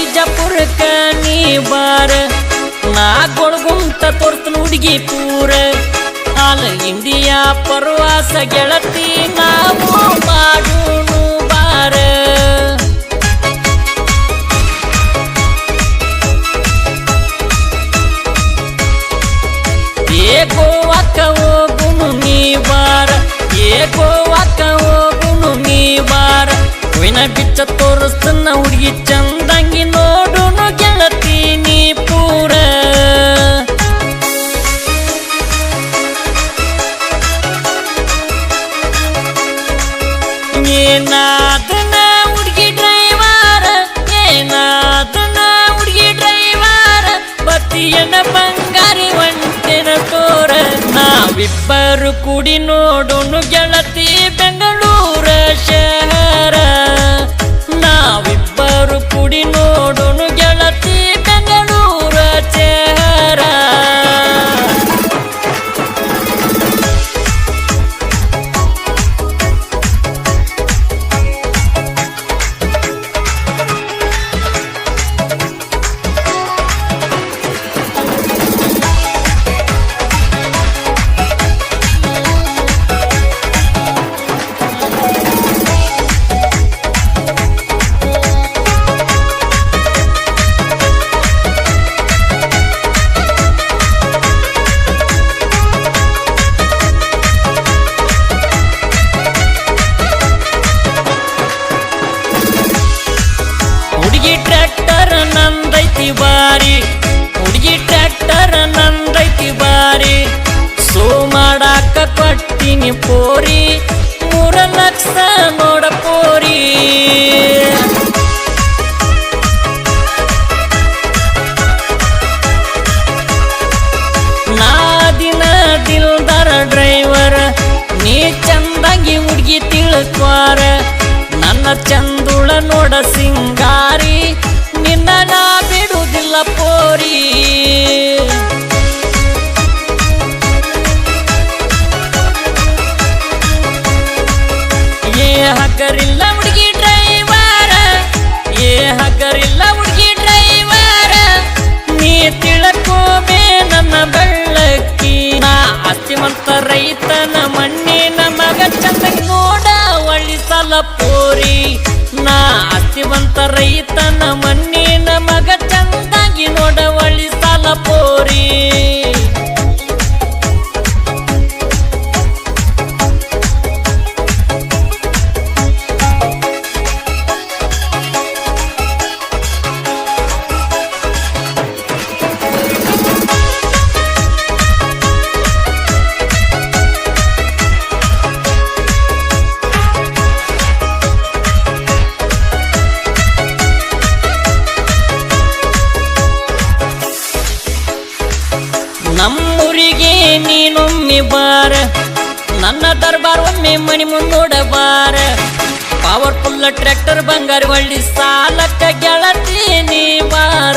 ಬಿಜಾಪುರಕ್ಕ ನೀ ಬಾರ ನಾ ಗೊಳಗುಂಟ ತೋರ್ತನ ಹುಡುಗಿ ಪೂರ ಆಲ್ ಇಂಡಿಯಾ ಪ್ರವಾಸ ಗೆಳತಿ ನಾವು ಮಾಡೋನು ಬಾರ ಗೋವಾಕ ಹೋಗುನು ನೀ ಬಾರ ಗೋವಾಕ ಹೋಗುನು ನೀ ಬಾರ ಕೊಯ್ನ ಬಿಚ್ಚ ತೋರಿಸ್ತನ ಹುಡುಗಿ ಚಂದಂಗಿ ನೋಡುನು ಗೆಳತಿ ನೀ ಪೂರ ಏನಾದನ ಹುಡುಗಿ ಡ್ರೈವರ ಏನಾದನ ಹುಡುಗಿ ಡ್ರೈವರ ಬತ್ತಿಯನ ಬಂಗಾರಿ ಒಂಟೆನ ತೋರ ನಾವಿಬ್ಬರು ಕೂಡಿ ನೋಡೋನು ಗೆಳತಿ ಬೆಂಗಳೂರ ಶಹರ ನಾವಿಬ್ಬರು ಕೂಡಿ ನೋಡೋನು ಗೆಳತಿ ಬೆಂಗಳೂರ ಶಹರ ಹುಡುಗಿ ಟ್ರ್ಯಾಕ್ಟರ್ ನಂದೈತಿ ಬಾರಿ ಹುಡುಗಿ ಟ್ರ್ಯಾಕ್ಟರ್ ನಂದೈತಿ ಬಾರಿ ಸೋ ಮಾಡಾಕ ಕೊಟ್ಟಿನಿ ಪೋರಿ 3 ಲಕ್ಷ ನೋಡ ಪೋರಿ ನಾ ದಿನ ದಿಲ್ದಾರ ಡ್ರೈವರ್ ನೀ ಚಂದಾಗಿ ಹುಡುಗಿ ತಿಳ್ಕ್ವಾರ ನನ್ನ ಚಂದುಳ ನೋಡ ಸಿಂಗಾರಿ ನಿನ್ನ ನಾ ಬಿಡುವುದಿಲ್ಲ ಪೋರಿ ಹಗರಿಲ್ಲ ಹುಡುಗಿ ಡ್ರೈವರ ಹಗರಿಲ್ಲ ಹುಡುಗಿ ಡ್ರೈವರ ನೀ ತಿಳ್ಕೋಬೇ ನನ್ನ ಬೆಳ್ಳಕ್ಕಿ ನಾ ಆಸ್ತಿವಂತ ರೈತನ ಮಣ್ಣಿನ ಮಗ ಚಂದಾಗಿ ನೋಡ ಒಳಿಸಲ ಪೋರಿ ನಾ ಆಸ್ತಿವಂತ ರೈತನ ಮಣ್ಣಿನ ಮಗ ಚಂದಾಗಿ ನೋಡ ಒಳಿಸಲ ಪೋರಿ ನಮ್ಮೂರಿಗೆ ನೀನೊಮ್ಮೆ ಬಾರ ನನ್ನ ದರ್ಬಾರ್ ಒಮ್ಮೆ ಮನಿ ಮುಂದೋಡ ಬಾರ ಪವರ್ಫುಲ್ ಟ್ರ್ಯಾಕ್ಟರ್ ಬಂಗಾರ ಒಳ್ಳಿ ಸಾಲಕ್ಕ ಗೆಳತಿ ನೀ ಬಾರ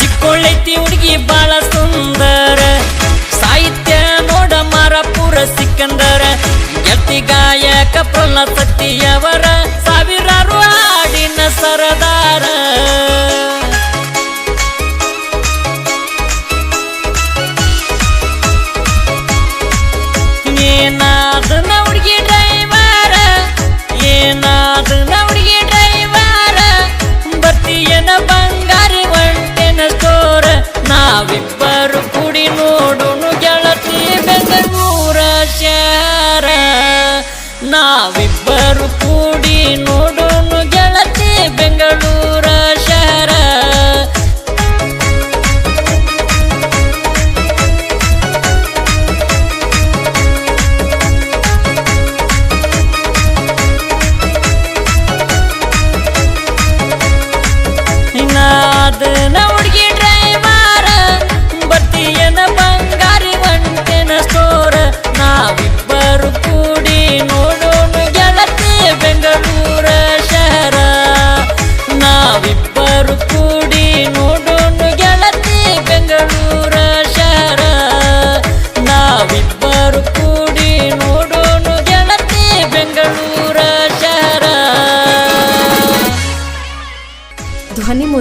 ಚಿಕ್ಕೊಳ್ಳೈತಿ ಹುಡುಗಿ ಬಾಳ ಸುಂದರ ಸಾಹಿತ್ಯ ನೋಡ ಮಾರಪುರ ಸಿಕ್ಕಂದರ ಗೆಳತಿ ಗಾಯಕ ಪ್ರಹ್ಲಾದ್ ಸತ್ತಿಯವರ ಸಾವಿರಾರು ಹಾಡಿನ ಸರದಾರ ಏನಾದನ ಹುಡುಗಿ ಡ್ರೈವರ ಏನಾದನ ಹುಡುಗಿ ಡ್ರೈವರ ಬರ್ತಿಯನ ಬಂಗಾರಿ ಒಂಟೆನ ಸ್ಟೋರ ನಾವಿಬ್ಬರು ಕೂಡಿ ನೋಡೋನು ಗೆಳತಿ ಬೆಂಗಳೂರ ಶಹರ ನಾವಿಬ್ಬರು ಕೂಡಿ ನೋಡೋನು ಗೆಳತಿ ಬೆಂಗಳೂರ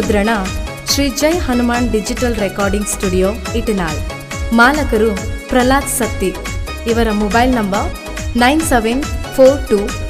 ಮುದ್ರಣ Shri Jai Hanuman digital recording studio Itnal. ಮಾಲಕರು ಪ್ರಹ್ಲಾದ್ ಸತ್ತಿ. ಇವರ ಮೊಬೈಲ್ ನಂಬರ್ 9742